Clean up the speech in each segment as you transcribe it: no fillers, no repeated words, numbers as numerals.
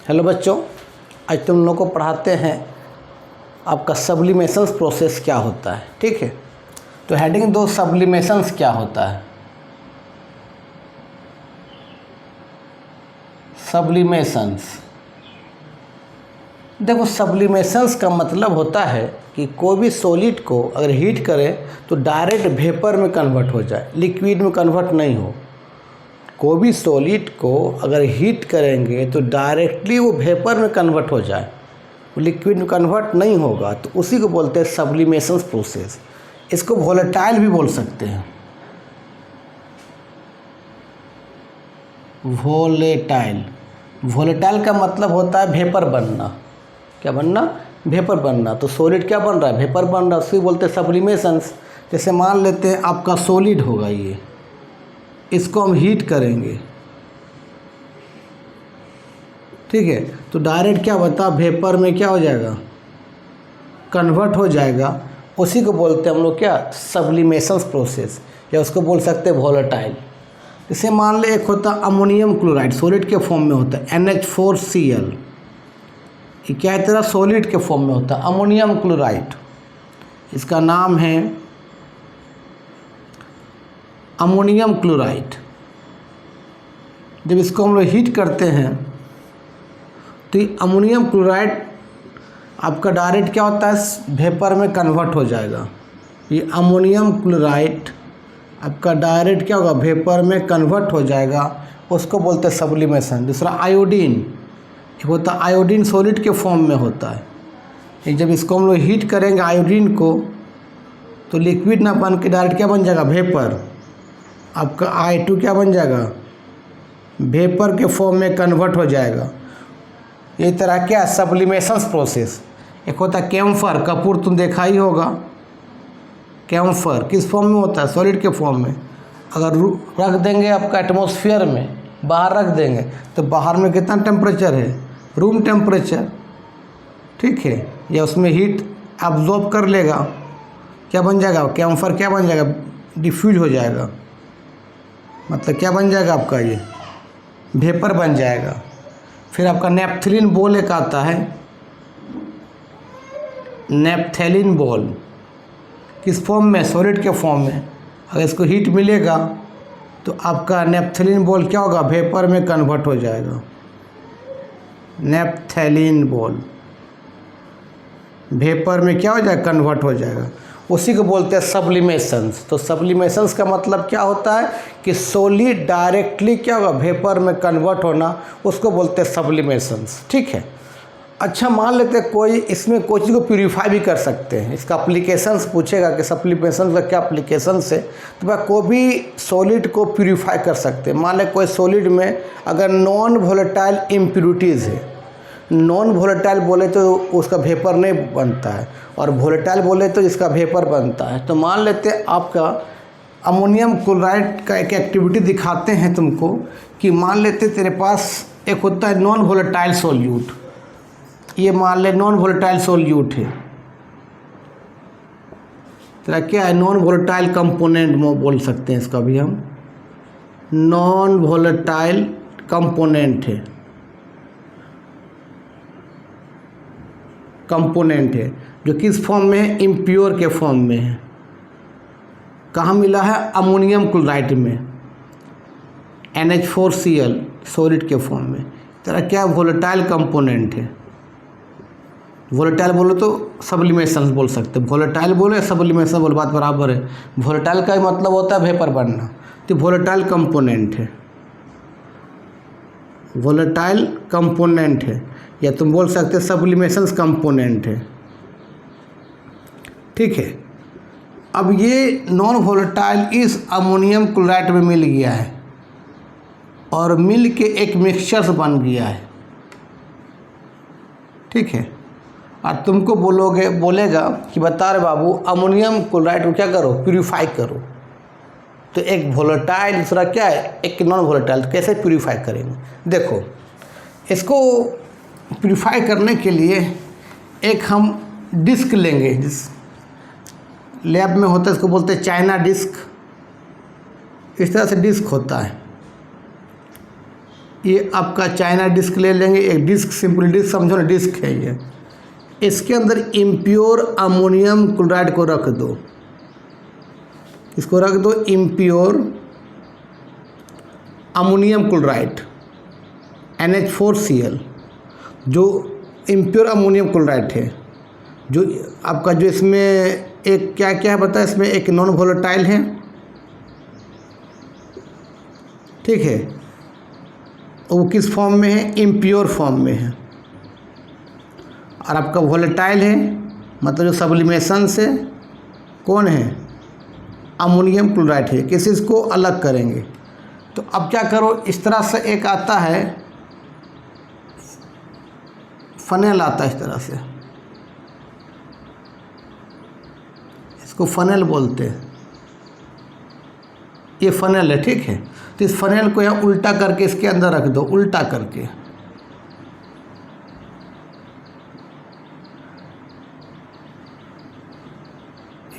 Hello बच्चों, आज तुम लोगों को पढ़ाते हैं आपका सब्लिमेशंस प्रोसेस क्या होता है। ठीक है, तो हेडिंग दो, सब्लिमेशंस क्या होता है। सब्लिमेशंस, देखो सब्लिमेशंस का मतलब होता है कि कोई भी सॉलिड को अगर हीट करें तो डायरेक्ट वेपर में कन्वर्ट हो जाए, लिक्विड में कन्वर्ट नहीं हो। कोई भी सॉलिड को अगर हीट करेंगे तो डायरेक्टली वो वेपर में कन्वर्ट हो जाए, वो लिक्विड में कन्वर्ट नहीं होगा, तो उसी को बोलते हैं सब्लिमेशंस प्रोसेस। इसको वोलेटाइल भी बोल सकते हैं। वोलेटाइल, वोलेटाइल का मतलब होता है वेपर बनना। क्या बनना? वेपर बनना। तो सॉलिड क्या बन रहा है? वेपर बन रहा है, उसी बोलते हैं सब्लिमेशंस। जैसे मान लेते हैं आपका सॉलिड होगा ये, इसको हम हीट करेंगे, ठीक है, तो डायरेक्ट क्या बता, वेपर में क्या हो जाएगा, कन्वर्ट हो जाएगा। उसी को बोलते हैं हम लोग क्या, सब्लिमेशंस प्रोसेस, या उसको बोल सकते हैं वोलेटाइल। जैसे मान ले एक होता अमोनियम क्लोराइड, सॉलिड के फॉर्म में होता है NH4Cl। ये क्या है तेरा, सॉलिड के फॉर्म में होता है अमोनियम क्लोराइड। इसका नाम है अमोनियम क्लोराइड। जब इसको हम लोग हीट करते हैं तो ये अमोनियम क्लोराइड आपका डायरेक्ट क्या होता है, वेपर में कन्वर्ट हो जाएगा। ये अमोनियम क्लोराइड आपका डायरेक्ट क्या होगा, वेपर में कन्वर्ट हो जाएगा, उसको बोलते हैं सब्लिमेशन। दूसरा आयोडीन, एक होता है आयोडीन, सॉलिड के फॉर्म में होता है। जब इसको हम लोग हीट करेंगे आयोडीन को, तो लिक्विड ना बन के डायरेक्ट क्या बन जाएगा, वेपर। आपका I2 क्या बन जाएगा, वेपर के फॉर्म में कन्वर्ट हो जाएगा। ये तरह क्या सब्लिमेशंस प्रोसेस। एक होता है कैम्फर, कपूर तुम देखा ही होगा। कैम्फर किस फॉर्म में होता है, सॉलिड के फॉर्म में। अगर रख देंगे आपका एटमॉस्फेयर में, बाहर रख देंगे, तो बाहर में कितना टेम्परेचर है, रूम टेम्परेचर, ठीक है, या उसमें हीट अब्जॉर्ब कर लेगा, क्या बन जाएगा, कैम्फर क्या बन जाएगा, डिफ्यूज हो जाएगा। मतलब क्या बन जाएगा आपका, ये वेपर बन जाएगा। फिर आपका नेपथलीन बॉल एक आता है, नेपथलीन बॉल किस फॉर्म में, सॉलिड के फॉर्म में। अगर इसको हीट मिलेगा तो आपका नेपथलीन बॉल क्या होगा, वेपर में कन्वर्ट हो जाएगा। नेपथलीन बॉल वेपर में क्या हो जाएगा, कन्वर्ट हो जाएगा। उसी को बोलते हैं सब्लिमेशंस। तो सब्लिमेशंस का मतलब क्या होता है कि सॉलिड डायरेक्टली क्या होगा, वेपर में कन्वर्ट होना, उसको बोलते हैं सब्लिमेशंस। ठीक है, अच्छा मान लेते हैं कोई इसमें कोई चीज़ को प्यूरीफाई भी कर सकते हैं। इसका एप्लीकेशंस पूछेगा कि सब्लिमेशंस का क्या एप्लीकेशंस है, तो भाई कोई भी सॉलिड को प्यूरीफाई कर सकते हैं। मान लें कोई सॉलिड में अगर नॉन वोलेटाइल इम्प्यूरिटीज़ है, नॉन वोलेटाइल बोले तो उसका वेपर नहीं बनता है, और वोलेटाइल बोले तो इसका वेपर बनता है। तो मान लेते हैं आपका अमोनियम क्लोराइड का एक एक्टिविटी दिखाते हैं तुमको, कि मान लेते तेरे पास एक होता है नॉन वोलेटाइल सोल्यूट। ये मान ले नॉन वोलेटाइल सोल्यूट है तेरा, क्या है, नॉन वोलेटाइल कंपोनेंट बोल सकते हैं इसका भी हम, नॉन वोलेटाइल कंपोनेंट है, कंपोनेंट है, जो किस फॉर्म में है, इम्प्योर के फॉर्म में है। कहाँ मिला है, अमोनियम क्लोराइड में, NH4Cl सॉलिड के फॉर्म में। तेरा क्या वोलेटाइल कंपोनेंट है। वोलेटाइल बोलो तो सब्लिमेशंस बोल सकते, वोलेटाइल बोले सब्लिमेशन बोले, बात बराबर है। वोलेटाइल का मतलब होता है वेपर बनना, तो वोलेटाइल कंपोनेंट है, वोलेटाइल कंपोनेंट है, या तुम बोल सकते सब्लिमेशंस कंपोनेंट है। ठीक है, अब ये नॉन वोलेटाइल इस अमोनियम क्लोराइड में मिल गया है, और मिल के एक मिक्सचर बन गया है। ठीक है, और तुमको बोलेगा कि बता रहे बाबू अमोनियम क्लोराइड को क्या करो, प्यूरीफाई करो। तो एक वोलेटाइल, दूसरा क्या है, एक नॉन वोलेटाइल, कैसे प्यूरीफाई करेंगे। देखो इसको प्यूरीफाई करने के लिए एक हम डिस्क लेंगे, जिस लैब में होता है, इसको बोलते हैं चाइना डिस्क। इस तरह से डिस्क होता है, ये आपका चाइना डिस्क ले लेंगे, एक डिस्क, सिंपल डिस्क समझो ना, डिस्क है ये। इसके अंदर इम्प्योर अमोनियम क्लोराइड को रख दो, इसको रख दो इम्प्योर अमोनियम क्लोराइड NH4Cl, जो इम्प्योर अमोनियम क्लोराइड है, जो आपका जो इसमें एक क्या क्या है बताया, इसमें एक नॉन वोलेटाइल है, ठीक है, वो किस फॉर्म में है, इम्प्योर फॉर्म में है, और आपका वोलेटाइल है, मतलब जो सब्लिमेशन से कौन है, अमोनियम क्लोराइड है। किसी इसको अलग करेंगे तो अब क्या करो, इस तरह से एक आता है फनेल, आता है इस तरह से, इसको फनेल बोलते हैं, ये फनेल है, ठीक है। तो इस फनेल को यहाँ उल्टा करके इसके अंदर रख दो, उल्टा करके,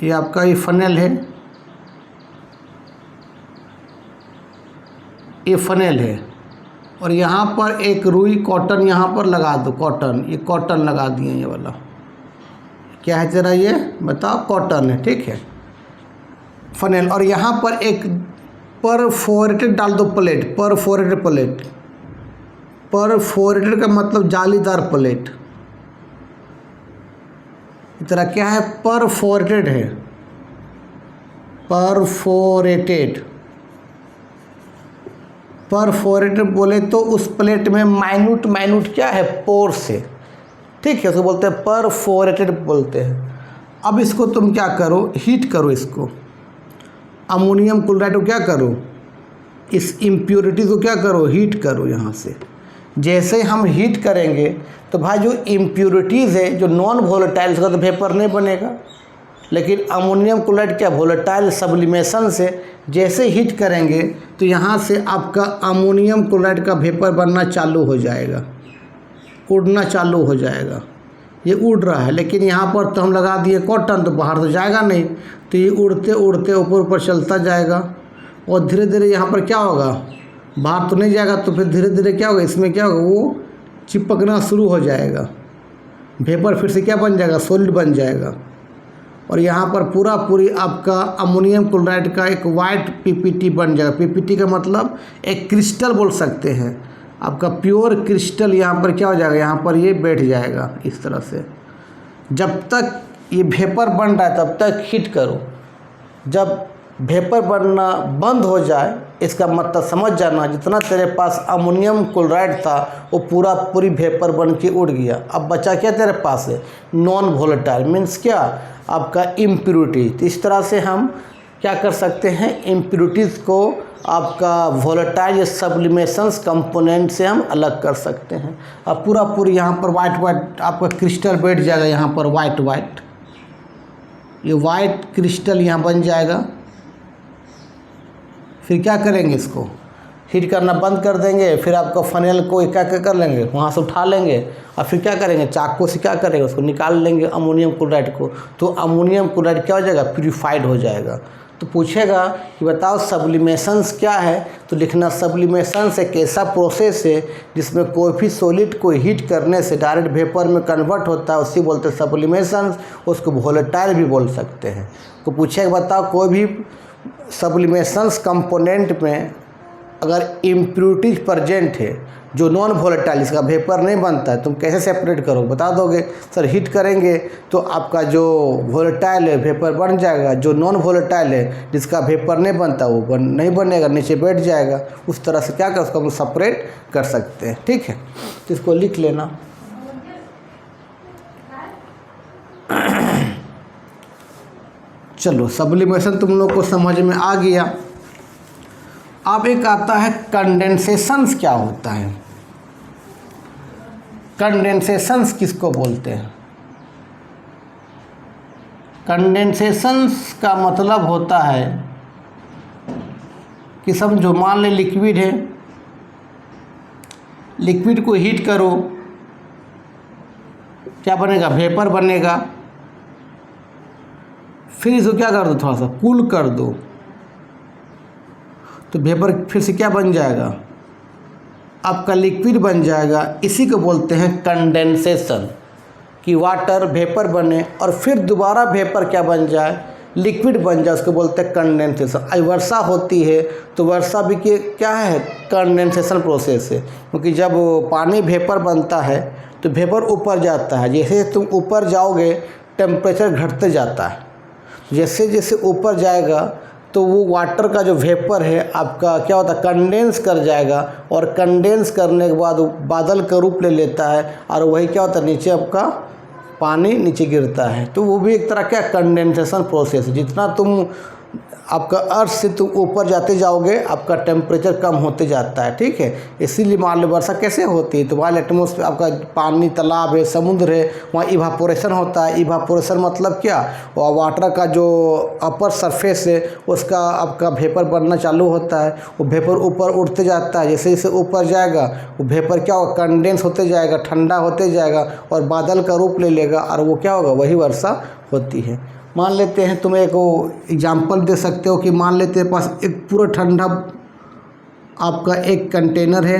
ये आपका ये फनेल है, ये फनेल है, और यहाँ पर एक रुई कॉटन यहाँ पर लगा दो, कॉटन, ये कॉटन लगा दिए, ये वाला क्या है जरा ये बताओ, कॉटन है, ठीक है, फनेल। और यहाँ पर एक परफोरेटेड डाल दो प्लेट, परफोरेटेड प्लेट, परफोरेटेड का मतलब जालीदार प्लेट, इस तरह क्या है, परफोरेटेड है, परफोरेटेड, परफोरेटेड बोले तो उस प्लेट में माइन्यूट माइन्यूट क्या है, पोर्स है, ठीक है, उसको बोलते हैं परफोरेटेड बोलते हैं। अब इसको तुम क्या करो, हीट करो, इसको अमोनियम क्लोराइड को क्या करो, इस इम्प्योरिटी को क्या करो, हीट करो यहाँ से। जैसे हम हीट करेंगे तो भाई जो इम्प्योरिटीज़ है, जो नॉन वोलेटाइल, उसका तो वेपर नहीं बनेगा, लेकिन अमोनियम क्लोराइड क्या वोलेटाइल सब्लिमेशन से जैसे हीट करेंगे तो यहाँ से आपका अमोनियम क्लोराइड का वेपर बनना चालू हो जाएगा, उड़ना चालू हो जाएगा। ये उड़ रहा है, लेकिन यहाँ पर तो हम लगा दिए कॉटन, तो बाहर तो जाएगा नहीं, तो ये उड़ते उड़ते ऊपर ऊपर चलता जाएगा, और धीरे धीरे यहाँ पर क्या होगा, बाहर तो नहीं जाएगा, तो फिर धीरे धीरे क्या होगा, इसमें क्या होगा, वो चिपकना शुरू हो जाएगा, वेपर फिर से क्या बन जाएगा, सॉलिड बन जाएगा। और यहाँ पर पूरा पूरी आपका अमोनियम क्लोराइड का एक वाइट पीपीटी बन जाएगा। पीपीटी का मतलब एक क्रिस्टल बोल सकते हैं, आपका प्योर क्रिस्टल यहाँ पर क्या हो जाएगा, यहाँ पर ये बैठ जाएगा इस तरह से। जब तक ये वेपर बन रहा है तब तक हीट करो, जब वेपर बनना बंद हो जाए इसका मतलब समझ जाना जितना तेरे पास अमोनियम क्लोराइड था वो पूरा पूरी वेपर बन के उड़ गया। अब बचा क्या तेरे पास है, नॉन वोलेटाइल, मीन्स क्या, आपका इम्प्योरिटी। तो इस तरह से हम क्या कर सकते हैं, इम्प्योरिटीज़ को आपका वोलेटाइल सब्लिमेशंस कंपोनेंट से हम अलग कर सकते हैं। अब पूरा पूरी यहाँ पर वाइट वाइट आपका क्रिस्टल बैठ जाएगा, यहाँ पर वाइट वाइट, ये वाइट क्रिस्टल यहाँ बन जाएगा। फिर क्या करेंगे, इसको हीट करना बंद कर देंगे, फिर आपका फनेल को क्या क्या कर लेंगे, वहाँ से उठा लेंगे, और फिर क्या करेंगे, चाकू से क्या करेंगे, उसको निकाल लेंगे अमोनियम क्लोराइड को। तो अमोनियम क्लोराइड क्या हो जाएगा, प्यूरिफाइड हो जाएगा। तो पूछेगा कि बताओ सब्लिमेशंस क्या है, तो लिखना सब्लिमेशंस एक ऐसा प्रोसेस है जिसमें कोई भी सॉलिड को हीट करने से डायरेक्ट वेपर में कन्वर्ट होता है, उसी बोलते हैं सब्लिमेशंस। उसको वोलेटाइल भी बोल सकते हैं। तो पूछेगा बताओ कोई भी सब्लिमेशंस कंपोनेंट में अगर इम्प्योरिटीज प्रेजेंट है जो नॉन वोलेटाइल, इसका वेपर नहीं बनता है, तुम कैसे सेपरेट करो, बता दोगे। सर हीट करेंगे तो आपका जो वोलेटाइल है वेपर बन जाएगा, जो नॉन वोलेटाइल है जिसका वेपर नहीं बनता वो नहीं बनेगा, नीचे बैठ जाएगा। उस तरह से क्या कर उसको हम सेपरेट कर सकते हैं, ठीक है। तो इसको लिख लेना। चलो सब्लिमेशन तुम लोग को समझ में आ गया। अब एक आता है कंडेंसेशंस क्या होता है। कंडेंसेशंस किसको बोलते हैं, कंडेंसेशंस का मतलब होता है कि समझो मान ले लिक्विड है, लिक्विड को हीट करो, क्या बनेगा, वेपर बनेगा। फिर इसको क्या कर दो, थोड़ा सा कूल कर दो, तो वेपर फिर से क्या बन जाएगा, आपका लिक्विड बन जाएगा, इसी को बोलते हैं कंडेंसेशन, कि वाटर वेपर बने और फिर दोबारा वेपर क्या बन जाए, लिक्विड बन जाए, उसको बोलते हैं कंडेंसेशन। आज वर्षा होती है तो वर्षा भी क्या है, कंडेंसेशन प्रोसेस है, क्योंकि जब पानी वेपर बनता है तो वेपर ऊपर जाता है, जैसे तुम ऊपर जाओगे टेम्परेचर घटते जाता है, जैसे जैसे ऊपर जाएगा तो वो वाटर का जो वेपर है आपका क्या होता है, कंडेंस कर जाएगा, और कंडेंस करने के बाद बादल का रूप ले लेता है, और वही क्या होता है, नीचे आपका पानी नीचे गिरता है। तो वो भी एक तरह का कंडेंसेशन प्रोसेस है। जितना तुम आपका अर्थ से तुम ऊपर जाते जाओगे आपका टेम्परेचर कम होते जाता है, ठीक है। इसीलिए मान लो वर्षा कैसे होती है, तो वहाँ एटमॉस्फेयर आपका पानी तालाब है, समुद्र है, वहाँ इवापोरेशन होता है। इवापोरेशन मतलब क्या, वहाँ वाटर का जो अपर सरफेस है उसका आपका वेपर बनना चालू होता है, वो वेपर ऊपर उठते जाता है, जैसे जैसे ऊपर जाएगा वो वेपर क्या होगा, कंडेंस होते जाएगा, ठंडा होते जाएगा और बादल का रूप ले लेगा, और वो क्या होगा, वही वर्षा होती है। मान लेते हैं, तुम एक एग्जाम्पल दे सकते हो कि मान लेते हैं पास एक पूरा ठंडा आपका एक कंटेनर है,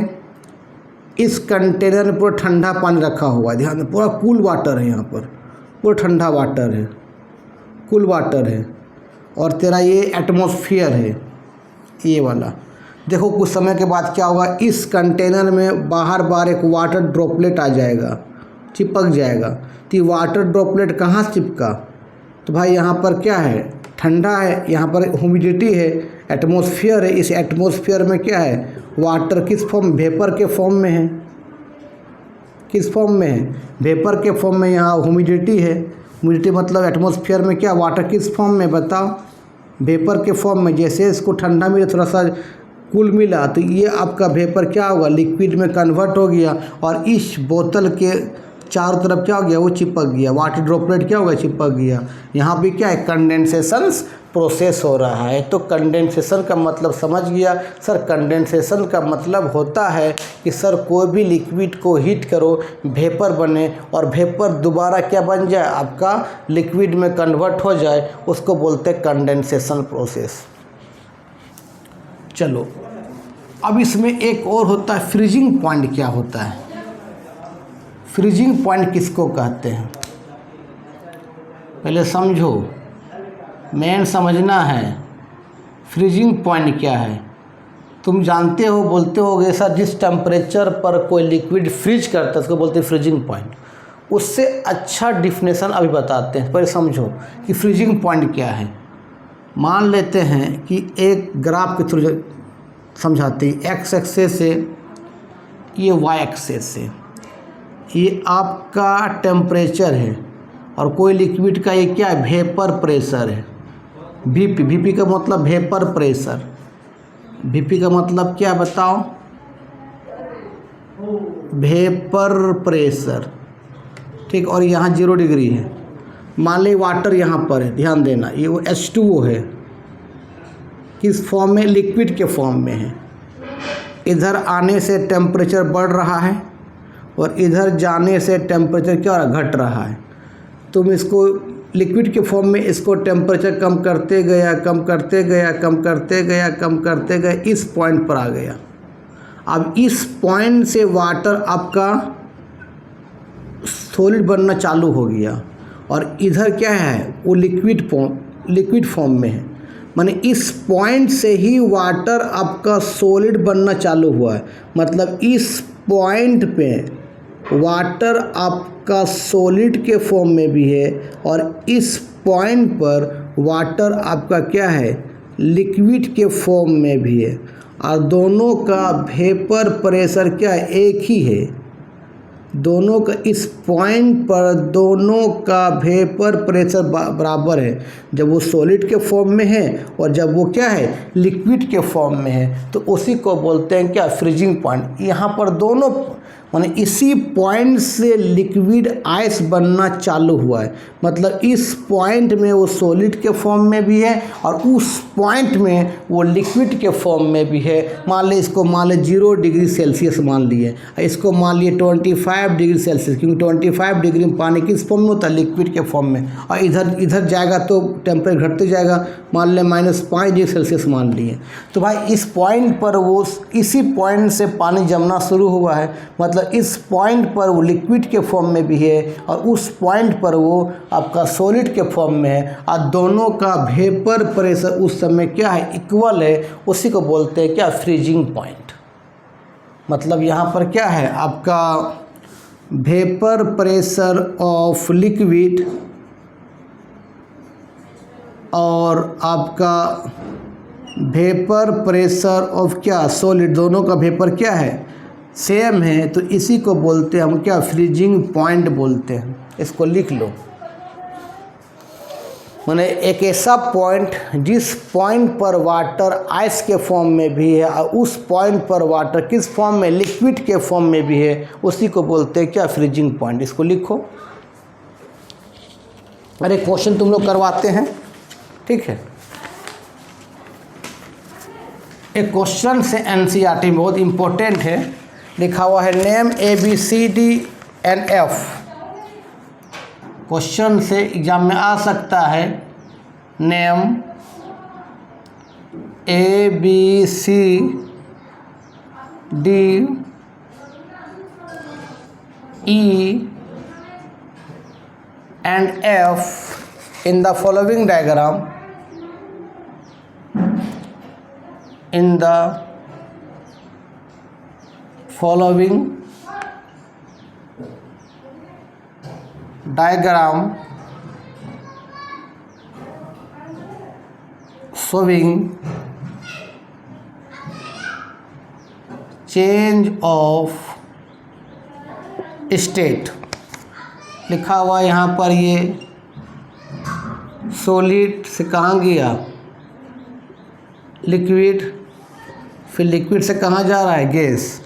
इस कंटेनर में पूरा ठंडा पानी रखा हुआ है, ध्यान दें, पूरा कूल वाटर है, यहाँ पर पूरा ठंडा वाटर है, कूल वाटर है, और तेरा ये एटमॉस्फेयर है ये वाला। देखो कुछ समय के बाद क्या होगा, इस कंटेनर में बाहर बाहर एक वाटर ड्रॉपलेट आ जाएगा, चिपक जाएगा। तो ये वाटर ड्रॉपलेट कहाँ से चिपका, तो भाई यहाँ पर क्या है, ठंडा है, यहाँ पर ह्यूमिडिटी है, एटमॉस्फेयर है, इस एटमॉस्फेयर में क्या है, वाटर किस फॉर्म, वेपर के फॉर्म में है, किस फॉर्म में है, वेपर के फॉर्म में। यहाँ ह्यूमिडिटी है, ह्यूमिडिटी मतलब एटमॉस्फेयर में क्या, वाटर किस फॉर्म में, बताओ, वेपर के फॉर्म में। जैसे इसको ठंडा मिला, थोड़ा सा कूल मिला, तो ये आपका वेपर क्या होगा, लिक्विड में कन्वर्ट हो गया, और इस बोतल के चारों तरफ क्या हो गया, वो चिपक गया, वाटर ड्रॉपलेट क्या होगा, चिपक गया। यहाँ भी क्या है, कंडेंसेशन प्रोसेस हो रहा है। तो कंडेंसेशन का मतलब समझ गया सर। कंडेंसेशन का मतलब होता है कि सर कोई भी लिक्विड को हीट करो, वेपर बने, और वेपर दोबारा क्या बन जाए, आपका लिक्विड में कन्वर्ट हो जाए, उसको बोलते हैं कंडेंसेशन प्रोसेस। चलो अब इसमें एक और होता है, फ्रीजिंग पॉइंट क्या होता है। फ्रीजिंग पॉइंट किसको कहते हैं, पहले समझो, मेन समझना है फ्रीजिंग पॉइंट क्या है। तुम जानते हो, बोलते होगे सर जिस टेम्परेचर पर कोई लिक्विड फ्रीज करता है उसको बोलते हैं फ्रीजिंग पॉइंट। उससे अच्छा डिफिनेशन अभी बताते हैं, पहले समझो कि फ्रीजिंग पॉइंट क्या है। मान लेते हैं कि एक ग्राफ के थ्रू समझाते हैं, एक्स एक्सेस से ये वाई एक्सेस से, ये आपका टेम्परेचर है, और कोई लिक्विड का ये क्या है, वेपर प्रेशर है, वीपी। वीपी का मतलब वेपर प्रेशर, वीपी का मतलब क्या बताओ, वेपर प्रेशर, ठीक। और यहाँ 0 डिग्री है। मान ली वाटर यहाँ पर है, ध्यान देना, ये वो H2O है, किस फॉर्म में, लिक्विड के फॉर्म में है। इधर आने से टेम्परेचर बढ़ रहा है, और इधर जाने से टेम्परेचर क्या हो रहा है, घट रहा है। तुम इसको लिक्विड के फॉर्म में इसको टेम्परेचर कम करते गया, कम करते गया, कम करते गया, कम करते गए, इस पॉइंट पर आ गया। अब इस पॉइंट से वाटर आपका सॉलिड बनना चालू हो गया, और इधर क्या है, वो लिक्विड फॉर्म में है। माने इस पॉइंट से ही वाटर आपका सॉलिड बनना चालू हुआ है। मतलब इस पॉइंट पे वाटर आपका सॉलिड के फॉर्म में भी है, और इस पॉइंट पर वाटर आपका क्या है, लिक्विड के फॉर्म में भी है, और दोनों का वेपर प्रेशर क्या है, एक ही है। दोनों का इस पॉइंट पर दोनों का वेपर प्रेशर बराबर है, जब वो सॉलिड के फॉर्म में है और जब वो क्या है, लिक्विड के फॉर्म में है। तो उसी को बोलते हैं क्या, फ्रीजिंग पॉइंट। यहाँ पर दोनों माने इसी पॉइंट से लिक्विड आइस बनना चालू हुआ है। मतलब इस पॉइंट में वो सॉलिड के फॉर्म में भी है और उस पॉइंट में वो लिक्विड के फॉर्म में भी है। मान ले इसको, मान ले 0 डिग्री सेल्सियस मान लिए, इसको मान लिए 25 डिग्री सेल्सियस, क्योंकि 25 डिग्री में पानी किस फॉर्म में होता है, लिक्विड के फॉर्म में। और इधर जाएगा तो टेम्परेचर घटते जाएगा, मान ले -5 डिग्री सेल्सियस मान लिए। तो भाई इस पॉइंट पर वो, इसी पॉइंट से पानी जमना शुरू हुआ है। मतलब इस पॉइंट पर वो लिक्विड के फॉर्म में भी है और उस पॉइंट पर वो आपका सॉलिड के फॉर्म में है, और दोनों का वेपर प्रेशर उस समय क्या है, इक्वल है। उसी को बोलते हैं क्या, फ्रीजिंग पॉइंट। मतलब यहाँ पर क्या है आपका वेपर प्रेशर ऑफ लिक्विड और आपका वेपर प्रेशर ऑफ क्या, सॉलिड, दोनों का वेपर क्या है, सेम है। तो इसी को बोलते हैं हम क्या, फ्रीजिंग पॉइंट बोलते हैं। इसको लिख लो। माने एक ऐसा पॉइंट जिस पॉइंट पर वाटर आइस के फॉर्म में भी है और उस पॉइंट पर वाटर किस फॉर्म में, लिक्विड के फॉर्म में भी है, उसी को बोलते हैं क्या, फ्रीजिंग पॉइंट। इसको लिखो। अरे क्वेश्चन तुम लोग करवाते हैं, ठीक है। एक क्वेश्चन से एनसीईआरटी में बहुत इंपॉर्टेंट है, लिखा हुआ है name ABCD and F। Question से एग्जाम में आ सकता है, name ABCD E and F in the following diagram, in the following diagram showing change of state। लिखा हुआ यहाँ पर, ये सॉलिड से कहाँ गया, लिक्विड, फिर लिक्विड से कहाँ जा रहा है, गैस।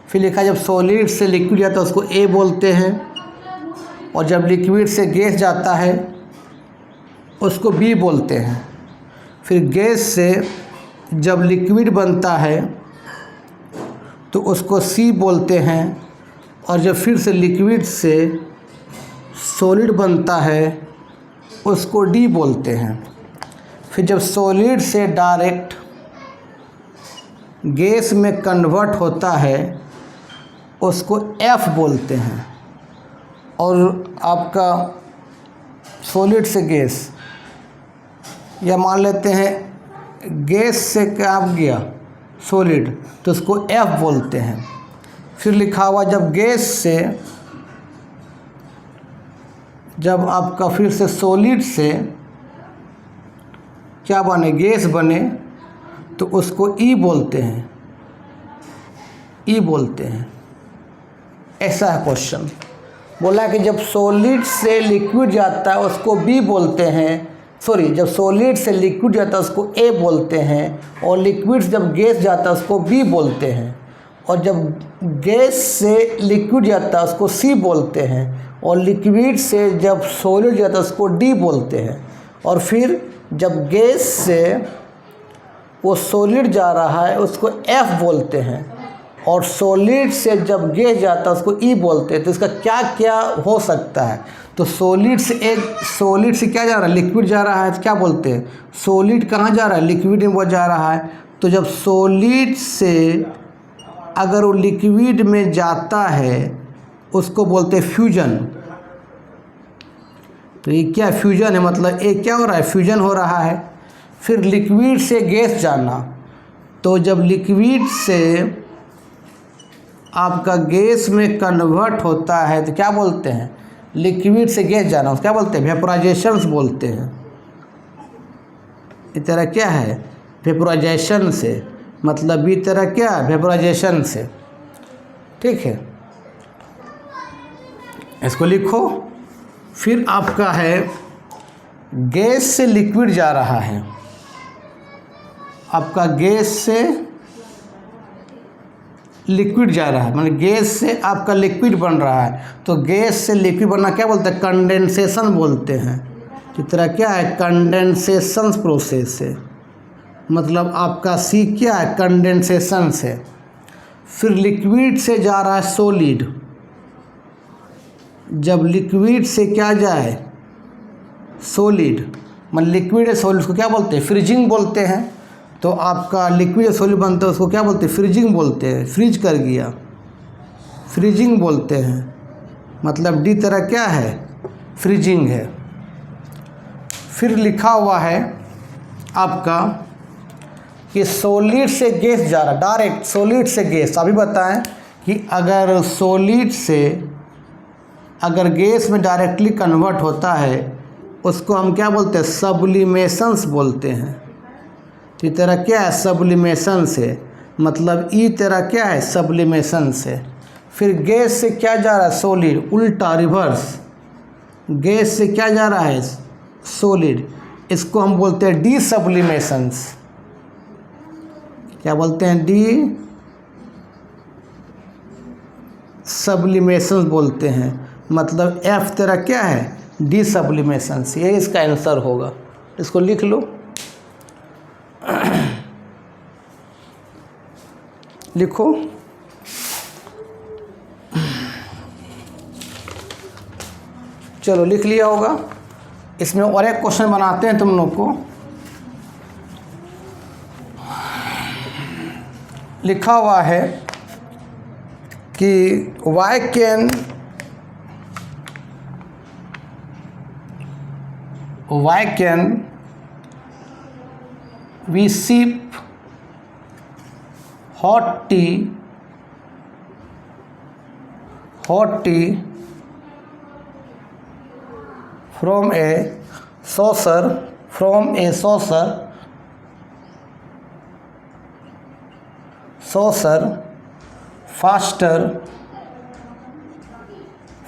फिर लिखा जब सॉलिड से लिक्विड जाता है उसको A बोलते हैं, और जब लिक्विड से गैस जाता है उसको B बोलते हैं। फिर गैस से जब लिक्विड बनता है तो उसको C बोलते हैं, और जब फिर से लिक्विड से सॉलिड बनता है उसको D बोलते हैं। फिर जब सॉलिड से डायरेक्ट गैस में कन्वर्ट होता है उसको F बोलते हैं। और आपका सॉलिड से गैस, या मान लेते हैं गैस से क्या गया, सॉलिड, तो उसको F बोलते हैं। फिर लिखा हुआ जब गैस से, जब आपका फिर से सॉलिड से क्या बने, गैस बने, तो उसको E बोलते हैं, E बोलते हैं। ऐसा है क्वेश्चन। बोला कि जब सॉलिड से लिक्विड जाता है उसको B बोलते हैं, सॉरी, जब सॉलिड से लिक्विड जाता है उसको A बोलते हैं, और लिक्विड से जब गैस जाता है उसको B बोलते हैं, और जब गैस से लिक्विड जाता है उसको C बोलते हैं, और लिक्विड से जब सॉलिड जाता है उसको D बोलते हैं, और फिर जब गैस से वो सॉलिड जा रहा है उसको F बोलते हैं, और सॉलिड से जब गैस जाता है उसको E बोलते हैं। तो इसका क्या क्या हो सकता है, तो सॉलिड से, एक सॉलिड से क्या जा रहा है, लिक्विड जा रहा है, तो क्या बोलते हैं, सॉलिड कहाँ जा रहा है, लिक्विड में वो जा रहा है। तो जब सॉलिड से अगर वो लिक्विड में जाता है उसको बोलते हैं फ्यूजन। तो ये क्या फ्यूजन है, मतलब एक क्या हो रहा है, फ्यूजन हो रहा है। फिर लिक्विड से गैस जाना, तो जब लिक्विड से आपका गैस में कन्वर्ट होता है तो क्या बोलते हैं, लिक्विड से गैस जाना, उसको क्या बोलते हैं, वेपोराइजेशन बोलते हैं। इस तरह क्या है, वेपोराइजेशन से, मतलब इस तरह क्या, वेपोराइजेशन से, ठीक है। इसको लिखो। फिर आपका है गैस से लिक्विड जा रहा है, आपका गैस से लिक्विड जा रहा है, मतलब गैस से आपका लिक्विड बन रहा है, तो गैस से लिक्विड बनना क्या बोलते हैं, कंडेंसेशन बोलते हैं। तो तरह क्या है, कंडेंसेशन प्रोसेस है, मतलब आपका सी क्या है, कंडेंसेशन से। फिर लिक्विड से जा रहा है सॉलिड, जब लिक्विड से क्या जाए, सॉलिड, मतलब लिक्विड है सॉलिड, उसको क्या बोलते हैं, फ्रीजिंग बोलते हैं। तो आपका लिक्विड सॉलिड बनता है उसको क्या बोलते हैं, फ्रीजिंग बोलते हैं, फ्रीज कर गया, फ्रीजिंग बोलते हैं। मतलब डी तरह क्या है, फ्रीजिंग है। फिर लिखा हुआ है आपका कि सॉलिड से गैस जा रहा, डायरेक्ट सॉलिड से गैस। अभी बताएं कि अगर सॉलिड से अगर गैस में डायरेक्टली कन्वर्ट होता है उसको हम क्या बोलते हैं, सब्लिमेशंस बोलते हैं। तो तरह क्या है, सब्लिमेशन से, मतलब ई तरह क्या है, सब्लिमेशन से। फिर गैस से क्या जा रहा है, सॉलिड, उल्टा रिवर्स, गैस से क्या जा रहा है, सॉलिड, इसको हम बोलते हैं डी सब्लिमेशंस। क्या बोलते हैं, डी सब्लिमेशंस बोलते हैं। मतलब एफ तेरा क्या है, डी सब्लिमेशंस, ये इसका आंसर होगा। इसको लिख लो, लिखो। चलो लिख लिया होगा। इसमें और एक क्वेश्चन बनाते हैं तुम लोग को। लिखा हुआ है कि why can we sip hot tea from a saucer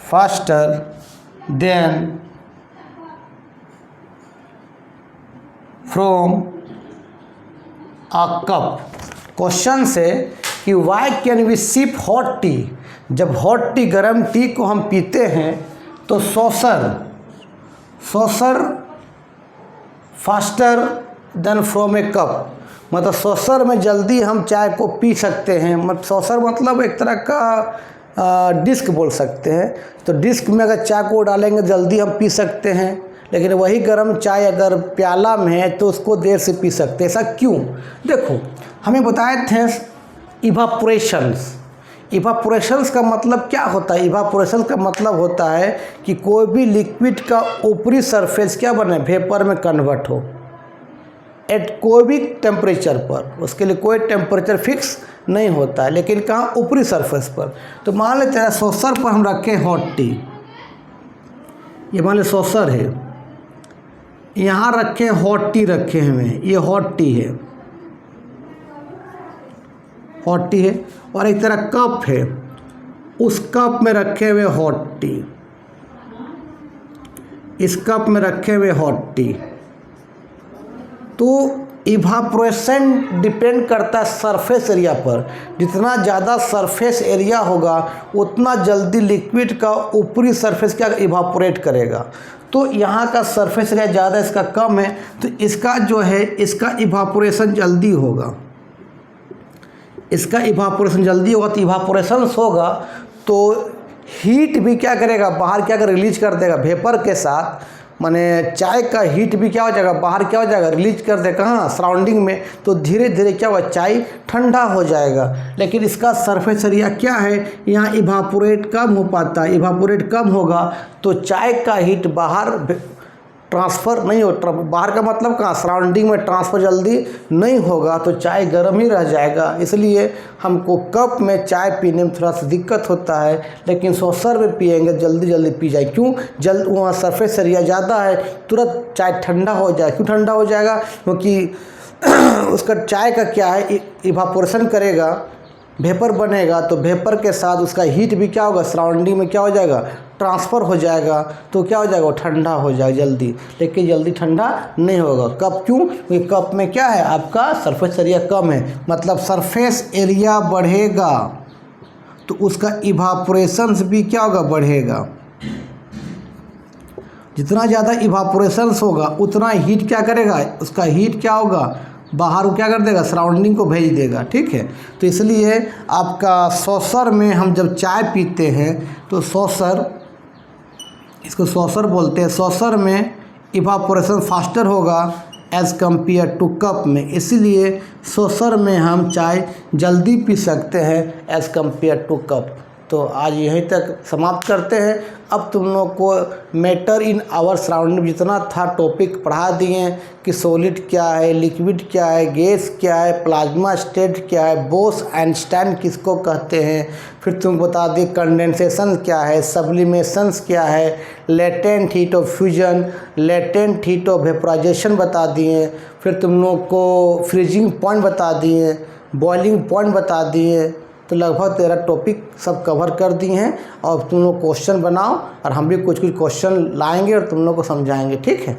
faster than from a cup। Question से कि why can we sip hot tea, जब हॉट टी गर्म टी को हम पीते हैं तो saucer faster than from a cup, मतलब सॉसर में जल्दी हम चाय को पी सकते हैं। मतलब सॉसर मतलब एक तरह का डिस्क बोल सकते हैं। तो डिस्क में अगर चाय को डालेंगे जल्दी हम पी सकते हैं, लेकिन वही गर्म चाय अगर प्याला में है तो उसको देर से पी सकते हैं। ऐसा क्यों, देखो हमें बताए थे इवापोरेशंस का मतलब क्या होता है। इवापोरेशन का मतलब होता है कि कोई भी लिक्विड का ऊपरी सरफेस क्या बने, वेपर में कन्वर्ट हो एट कोई भी टेम्परेचर पर। उसके लिए कोई टेम्परेचर फिक्स नहीं होता है, लेकिन कहाँ, ऊपरी सरफेस पर। तो मान लेते हैं सॉसर पर हम रखें हॉट टी, ये मान लो सॉसर है, यहाँ रखें हॉट टी रखे हुए, ये हॉट टी है, और एक तरह कप है, उस कप में रखे हुए हॉट टी, इस कप में रखे हुए हॉट टी। तो इवापोरेशन डिपेंड करता है सरफेस एरिया पर। जितना ज़्यादा सरफेस एरिया होगा उतना जल्दी लिक्विड का ऊपरी सरफेस क्या इवापोरेट करेगा। तो यहाँ का सरफेस एरिया ज़्यादा, इसका कम है, तो इसका जो है इसका इवापोरेशन जल्दी होगा, इसका इवापोरेशन जल्दी होगा। तो इवापोरेशन होगा तो हीट भी क्या करेगा, बाहर क्या कर रिलीज कर देगा वेपर के साथ। माने चाय का हीट भी क्या हो जाएगा, बाहर क्या हो जाएगा, रिलीज कर दे कहाँ, सराउंडिंग में। तो धीरे धीरे क्या हुआ, चाय ठंडा हो जाएगा। लेकिन इसका सरफेस एरिया क्या है, यहाँ इवापोरेट कम हो पाता है। इवापोरेट कम होगा तो चाय का हीट बाहर ट्रांसफ़र नहीं हो, बाहर का मतलब कहाँ, सराउंडिंग में ट्रांसफ़र जल्दी नहीं होगा, तो चाय गर्म ही रह जाएगा। इसलिए हमको कप में चाय पीने में थोड़ा सा दिक्कत होता है, लेकिन सॉसर में पिएंगे जल्दी पी जाए। क्यों, जल्द वहाँ सरफेस एरिया ज़्यादा है, तुरंत चाय ठंडा हो जाए। क्यों ठंडा हो जाएगा, क्योंकि उसका चाय का क्या है, इवापोरेशन करेगा, वेपर बनेगा, तो वेपर के साथ उसका हीट भी क्या होगा, सराउंडिंग में क्या हो जाएगा, ट्रांसफ़र हो जाएगा। तो क्या हो जाएगा, वो ठंडा हो जाएगा जल्दी, लेकिन जल्दी ठंडा नहीं होगा। कप क्यों, क्योंकि कप में क्या है, आपका सरफेस एरिया कम है, मतलब सरफेस एरिया बढ़ेगा। तो उसका इवापोरेशंस भी क्या होगा, बढ़ेगा। जितना ज़्यादा इवापोरेशंस होगा उतना हीट क्या करेगा, उसका हीट क्या होगा, बाहर को क्या कर देगा, सराउंडिंग को भेज देगा। ठीक है, तो इसलिए आपका सॉसर में हम जब चाय पीते हैं तो सॉसर, इसको सॉसर बोलते हैं, सॉसर में इवापोरेशन फास्टर होगा एज़ कम्पेयर टू कप में, इसीलिए सॉसर में हम चाय जल्दी पी सकते हैं एज़ कम्पेयर टू कप। तो आज यहीं तक समाप्त करते हैं। अब तुम लोग को मैटर इन आवर सराउंडिंग जितना था टॉपिक पढ़ा दिए कि सॉलिड क्या है, लिक्विड क्या है, गैस क्या है, प्लाज्मा स्टेट क्या है, बोस एंड स्टैंड किसको कहते हैं, फिर तुम बता दिए कंडेंसेशन क्या है, सब्लिमेशंस क्या है, latent heat of fusion, latent heat of vaporisation बता दिए, फिर तुम लोग को फ्रीजिंग पॉइंट बता दिए, बॉइलिंग पॉइंट बता दिए। तो लगभग 13 टॉपिक सब कवर कर दिए हैं। और तुम लोग क्वेश्चन बनाओ और हम भी कुछ कुछ क्वेश्चन लाएंगे और तुम लोग को समझाएंगे। ठीक है।